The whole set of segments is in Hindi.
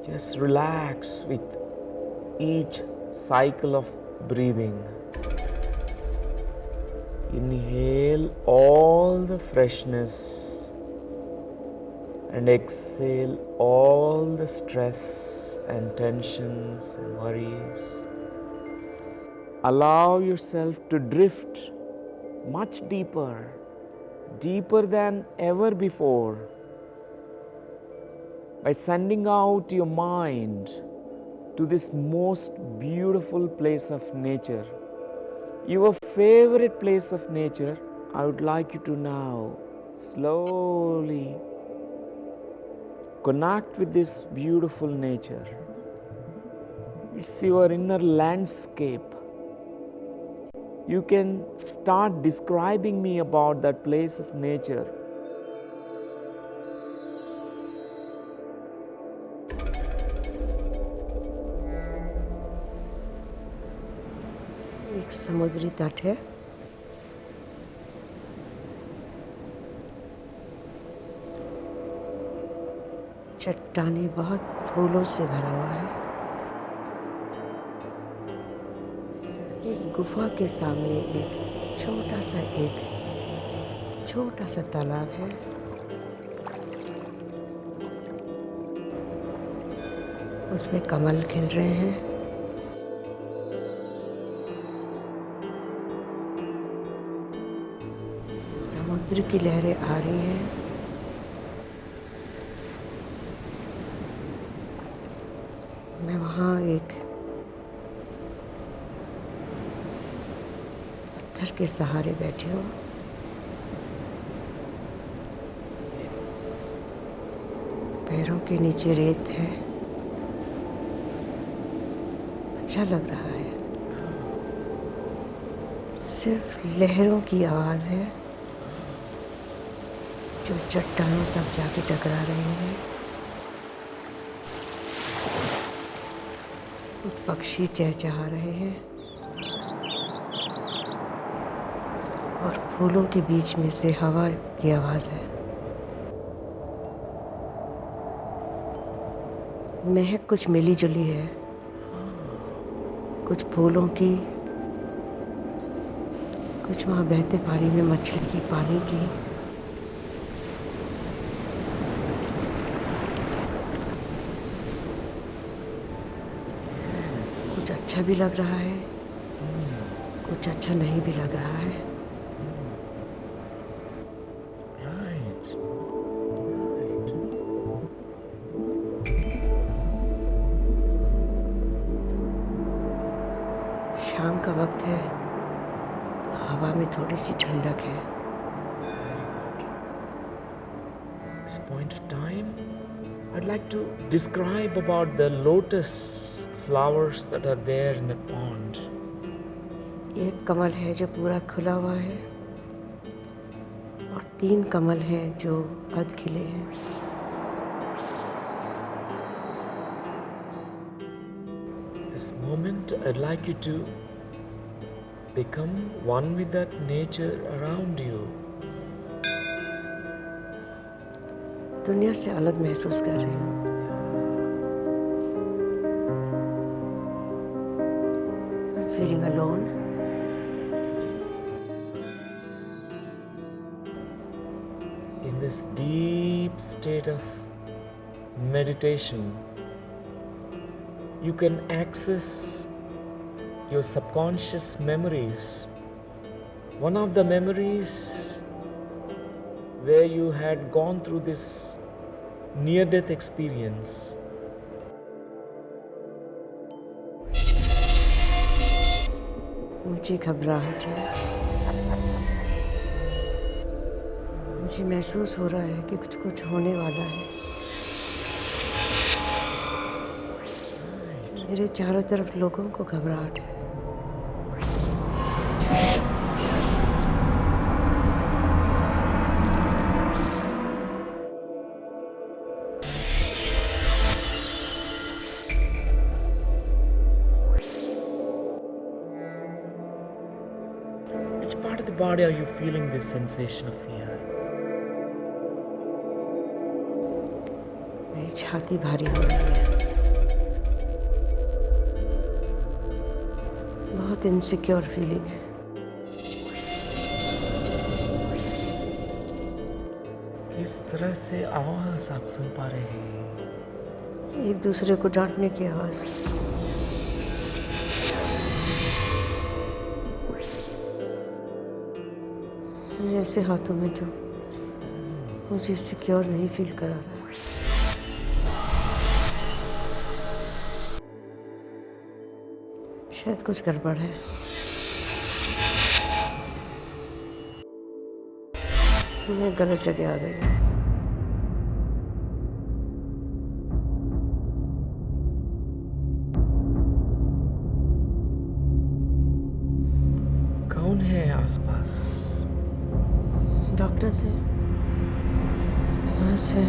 Just relax with each cycle of breathing. Inhale all the freshness and exhale all the stress and tensions and worries. Allow yourself to drift much deeper, deeper than ever before, by sending out your mind to this most beautiful place of nature. Your favorite place of nature, I would like you to now slowly connect with this beautiful nature. It's your inner landscape. You can start describing me about that place of nature. एक समुद्री तट है। चट्टाने बहुत फूलों से भरा हुआ है। एक गुफा के सामने एक छोटा सा तालाब है। उसमें कमल खिल रहे हैं। समुद्र की लहरें आ रही हैं। मैं वहाँ एक पत्थर के सहारे बैठी हूँ। पैरों के नीचे रेत है। अच्छा लग रहा है। सिर्फ लहरों की आवाज़ है जो चट्टानों तक जाके टकरा रही है। कुछ पक्षी चहचहा रहे हैं और फूलों के बीच में से हवा की आवाज़ है। महक कुछ मिली जुली है, कुछ फूलों की, कुछ वहाँ बहते पानी में मछली की, पानी की। कुछ अच्छा भी लग रहा है, कुछ अच्छा नहीं भी लग रहा है। शाम का वक्त है तो हवा में थोड़ी सी ठंडक है। At this point of time, I'd like to describe about the lotus flowers that are there in the pond. एक कमल है जो पूरा खुला हुआ है और 3 कमल हैं जो अध खिले हैं। This moment, I'd like you to become one with that nature around you. दुनिया से अलग महसूस कर रही हूँ। I'm feeling alone. In this deep state of meditation, you can access your subconscious memories. One of the memories where you had gone through this near-death experience. मुझे घबराहट है। मुझे महसूस हो रहा है कि कुछ होने वाला है। मेरे चारों तरफ लोगों को घबराहट है। Which part of the body are you feeling this sensation of fear? मेरी छाती भारी हो रही है, बहुत इनसिक्योर फीलिंग है। किस तरह से आवाज आप सुन पा रहे हैं? एक दूसरे को डांटने की आवाज। ऐसे हाथों में जो मुझे सिक्योर नहीं फील करा रहा है। शायद कुछ गड़बड़ है। मैं गलत जगह आ गई हूँ। कौन है आसपास? डॉक्टर से, नर्स है,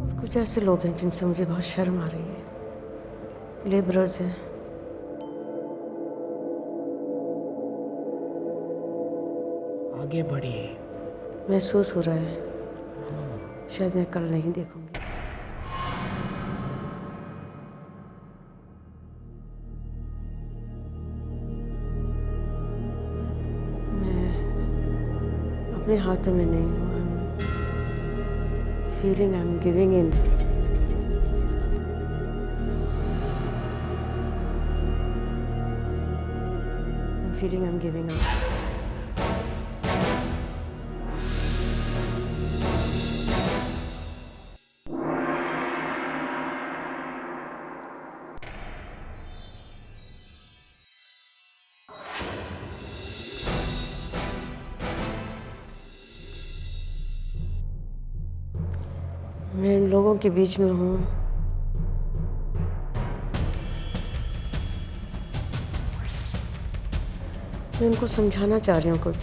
और कुछ ऐसे लोग हैं जिनसे मुझे बहुत शर्म आ रही है। लेबरर्स हैं। आगे बढ़िए। महसूस हो रहा है शायद मैं कल नहीं देखूंगी। मैं अपने हाथों में नहीं हूँ। Feeling I am giving in. Feeling I am giving up. मैं इन लोगों के बीच में हूँ। मैं उनको समझाना चाह रही हूँ कुछ।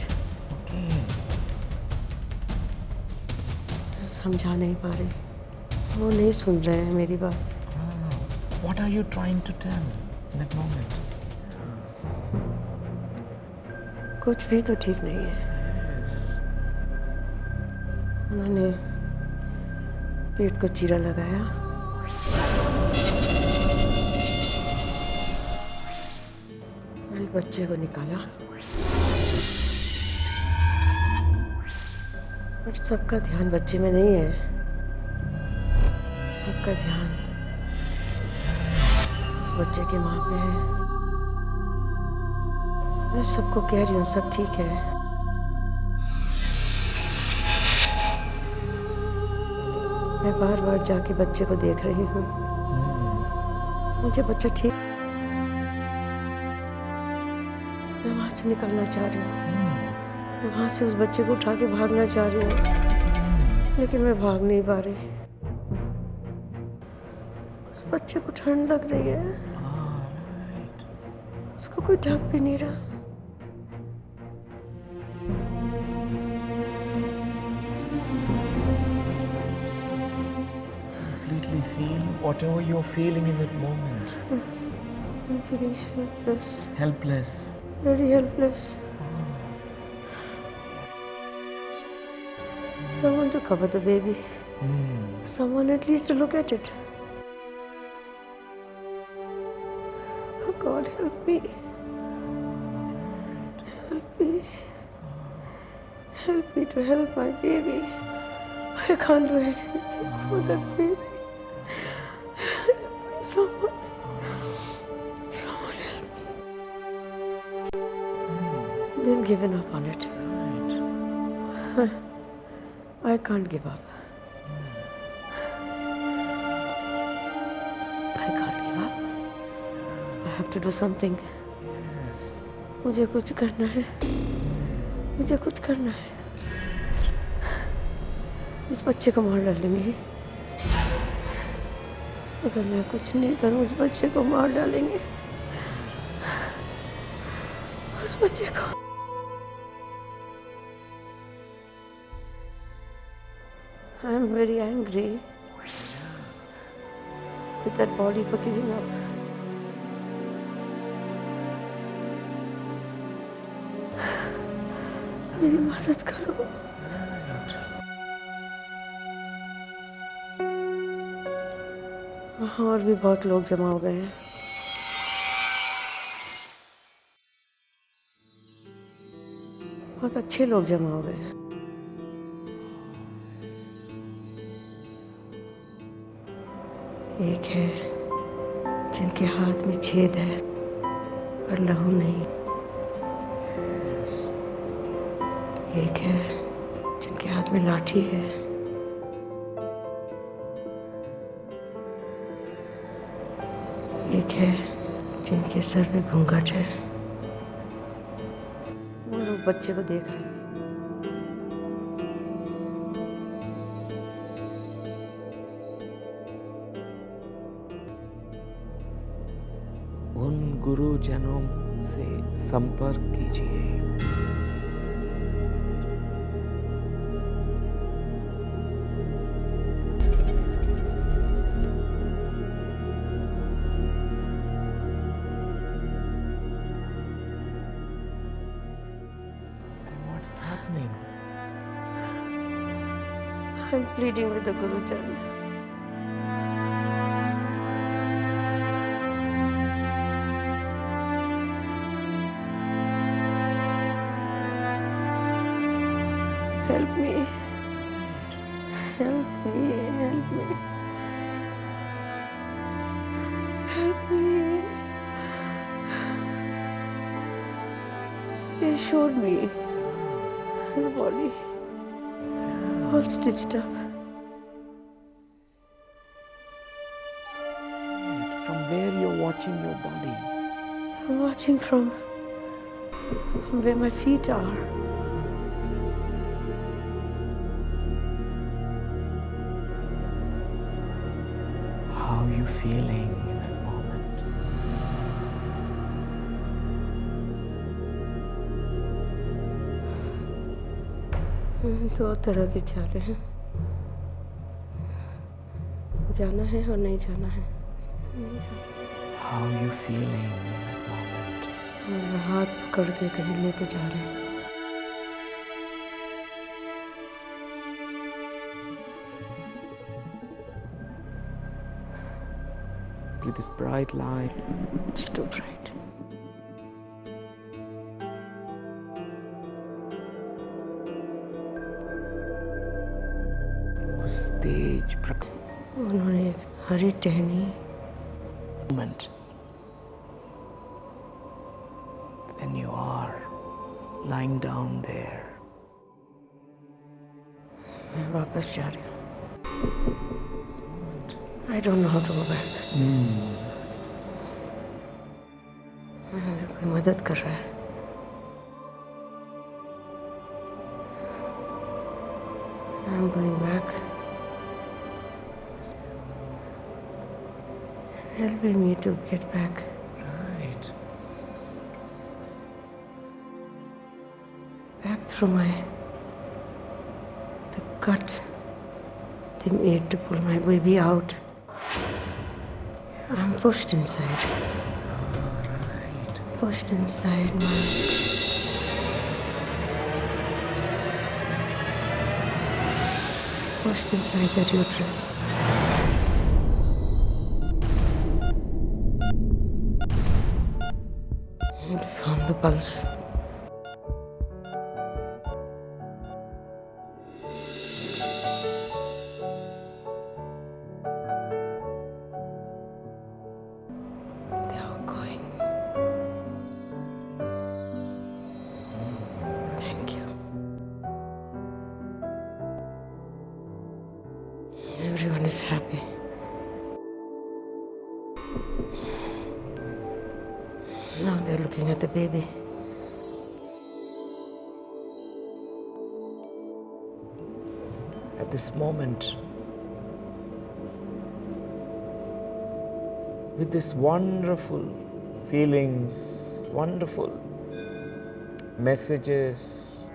समझा नहीं पा रही। वो नहीं सुन रहे हैं मेरी बात। What are you trying to tell in that moment? कुछ भी तो ठीक नहीं है। उन्होंने पेट को चीरा लगाया, और एक बच्चे को निकाला। पर सबका ध्यान बच्चे में नहीं है। सबका ध्यान उस बच्चे की माँ पे है। मैं सबको कह रही हूँ सब ठीक है। मैं बार बार जाके बच्चे को देख रही हूँ। मुझे बच्चा ठीक। मैं वहां से निकलना चाह रही हूँ। मैं वहां से उस बच्चे को उठा के भागना चाह रही हूँ, लेकिन मैं भाग नहीं पा रही। उस बच्चे को ठंड लग रही है। उसको कोई ढक भी नहीं रहा। Completely feel whatever you're feeling in that moment. I'm feeling helpless. Helpless. Very helpless. Someone to cover the baby. Someone at least to look at it. Oh God, help me. Help me. Help me to help my baby. I can't do anything for that baby. Someone help me. They've given up on it. I can't give up. I can't give up. I have to do something. Yes. मुझे कुछ करना है। मुझे कुछ करना है। इस बच्चे को मार डालेंगे। अगर मैं कुछ नहीं करूं, उस बच्चे को मार डालेंगे। उस बच्चे को। I am very angry with that body for giving up. मेरी मदद करो। वहाँ और भी बहुत लोग जमा हो गए हैं। बहुत अच्छे लोग जमा हो गए हैं। एक है जिनके हाथ में छेद है पर लहू नहीं। एक है जिनके हाथ में लाठी है। एक है जिनके सर में घूंघट है। वो लोग बच्चे को देख रहे हैं। उन गुरुजनों से संपर्क कीजिए। Then what's happening? I'm pleading with the Gurujan. Help me. Help me. Help me. Help me. They showed me the body all stitched up. From where you're watching your body? I'm watching from where my feet are. How are you feeling in that moment? दो तरह के ख्याल हैं। जाना है और नहीं जाना है। How are you feeling in that moment? मेरा हाथ पकड़ के कहीं लेके जा रहे हैं। With this bright light, It's too bright. उस तेज उन्होंने एक हरी टहनी moment when you are lying down there. मैं वापस जा रही हूँ। I don't know how to go back. मेरी कोई मदद कर रहा है। I'm going back. Helping me to get back. Right. Back through the gut. They made to pull my baby out. I'm pushed inside. Right. Pushed inside my. Pushed inside that uterus. And found the pulse. They are going. Thank you. Everyone is happy. Now they're looking at the baby. At this moment, with this wonderful feelings, wonderful messages,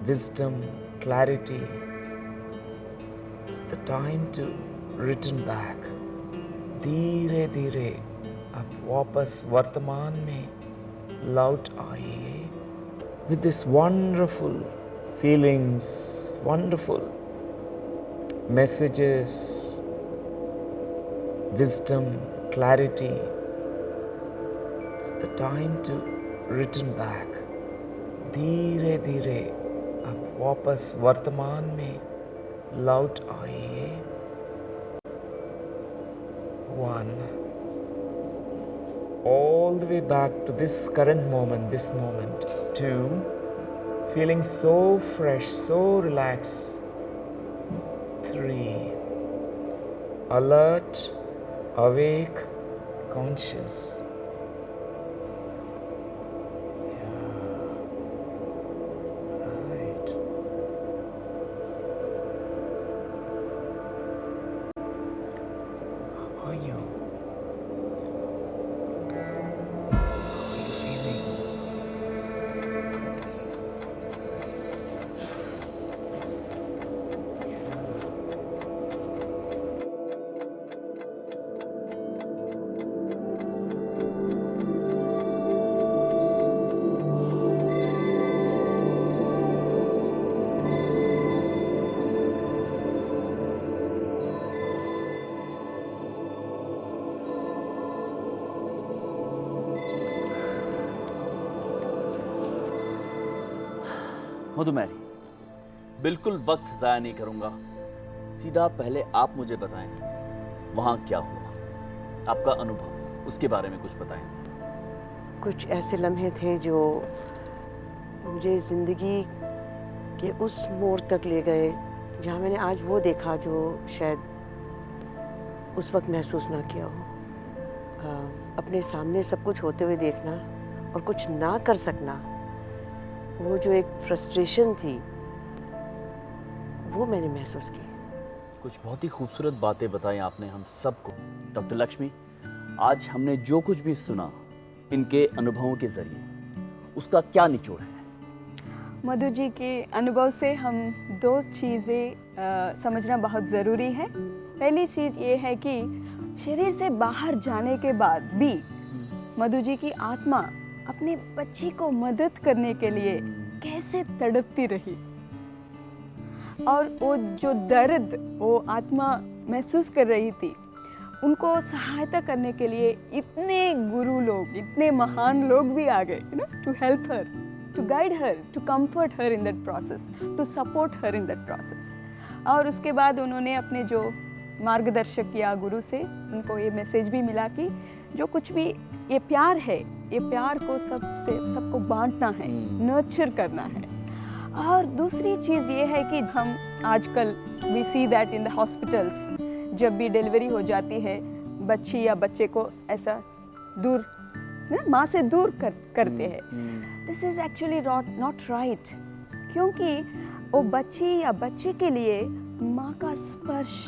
wisdom, clarity, it's the time to return back. धीरे धीरे आप वापस वर्तमान में लौट आइए with this wonderful feelings, wonderful messages, wisdom, clarity. It's the time to return back. धीरे धीरे अब वापस वर्तमान में लौट आइए. 1, all the way back to this current moment, this moment. 2, feeling so fresh, so relaxed. 3, alert, awake, conscious. मधुमेरी, बिल्कुल वक्त ज़ाया नहीं करूंगा। सीधा पहले आप मुझे बताएं, वहाँ क्या हुआ, आपका अनुभव, उसके बारे में कुछ बताएं। कुछ ऐसे लम्हे थे जो मुझे ज़िंदगी के उस मोड़ तक ले गए जहाँ मैंने आज वो देखा जो शायद उस वक्त महसूस ना किया हो। अपने सामने सब कुछ होते हुए देखना और कुछ ना कर सकना, वो जो एक फ्रस्ट्रेशन थी वो मैंने महसूस की। कुछ बहुत ही खूबसूरत बातें बताई आपने हम सबको। डॉक्टर लक्ष्मी, आज हमने जो कुछ भी सुना इनके अनुभवों के जरिए, उसका क्या निचोड़ है? मधु जी के अनुभव से हम दो चीज़ें समझना बहुत ज़रूरी है। पहली चीज़ ये है कि शरीर से बाहर जाने के बाद भी मधु जी की आत्मा अपने बच्ची को मदद करने के लिए कैसे तड़पती रही, और वो जो दर्द वो आत्मा महसूस कर रही थी, उनको सहायता करने के लिए इतने गुरु लोग, इतने महान लोग भी आ गए, to help her, to guide her, to comfort her in that process, to support her in that process. और उसके बाद उन्होंने अपने जो मार्गदर्शक या गुरु से उनको ये मैसेज भी मिला कि जो कुछ भी ये प्यार है, ये प्यार को सबको बांटना है, नर्चर करना है। और दूसरी चीज़ ये है कि हम आजकल we see that in the hospitals, जब भी डिलीवरी हो जाती है बच्ची या बच्चे को ऐसा दूर, माँ से दूर करते हैं। This is actually not right, क्योंकि वो बच्ची या बच्चे के लिए माँ का स्पर्श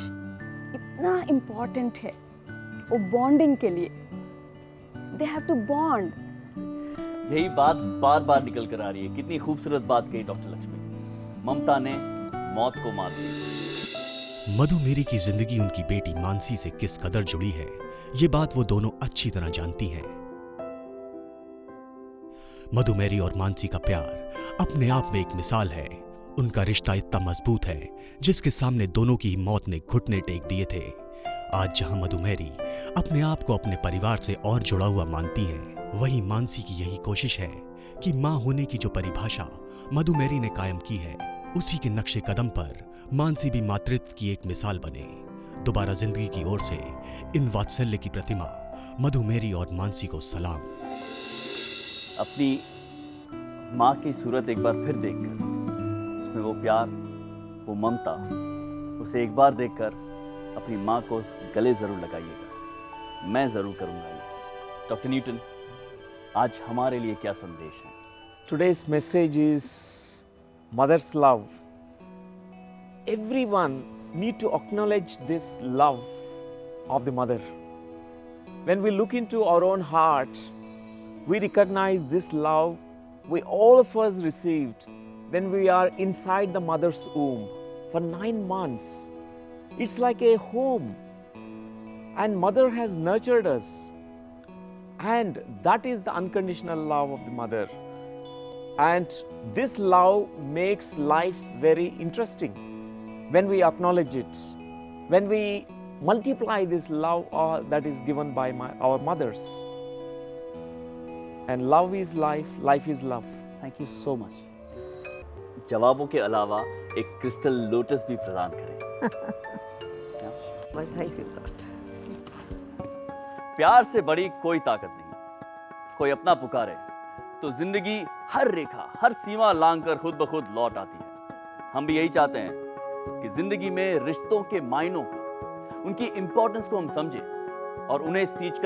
इतना इम्पॉर्टेंट है। वो बॉन्डिंग के लिए, दे हैव टू बॉन्ड। यही बात बार बार निकल कर आ रही है। कितनी खूबसूरत बात कही डॉक्टर लक्ष्मी। ममता ने मौत को मार दिया। मधुमेरी की जिंदगी उनकी बेटी मानसी से किस कदर जुड़ी है, ये बात वो दोनों अच्छी तरह जानती हैं। मधुमेरी और मानसी का प्यार अपने आप में एक मिसाल है। उनका रिश्ता इतना मजबूत है जिसके सामने दोनों की ही मौत ने घुटने टेक दिए थे। आज जहां मधुमेरी अपने आप को अपने परिवार से और जुड़ा हुआ मानती हैं, वहीं मानसी की यही कोशिश है कि मां होने की जो परिभाषा मधुमेरी ने कायम की है, उसी के नक्शे कदम पर मानसी भी मातृत्व की एक मिसाल बने। दोबारा जिंदगी की ओर से इन वात्सल्य की प्रतिमा मधुमेरी और मानसी को सलाम। अपनी माँ की सूरत एक बार फिर देखकर, उसमें वो प्यार, वो ममता, उसे एक बार देखकर अपनी माँ को गले जरूर लगाइएगा। मैं जरूर करूँगा ये। डॉक्टर न्यूटन, आज हमारे लिए क्या संदेश है? Today's message is mother's love. Everyone need to acknowledge this love of the mother. When we look into our own heart, we recognize this love we all of us received when we are inside the mother's womb for 9 months. It's like a home, and mother has nurtured us, and that is the unconditional love of the mother. And this love makes life very interesting when we acknowledge it, when we multiply this love that is given by our mothers. And love is life, life is love. Thank you so much. जवाबों के अलावा एक क्रिस्टल लोटस भी प्रदान करें। Thank you lord. प्यार से बड़ी कोई ताकत नहीं। कोई अपना पुकारे तो जिंदगी हर रेखा, हर सीमा लांघकर खुद ब खुद लौट आती है। हम भी यही चाहते हैं कि जिंदगी में रिश्तों के मायनों को, उनकी इंपॉर्टेंस को हम समझें और उन्हें सींच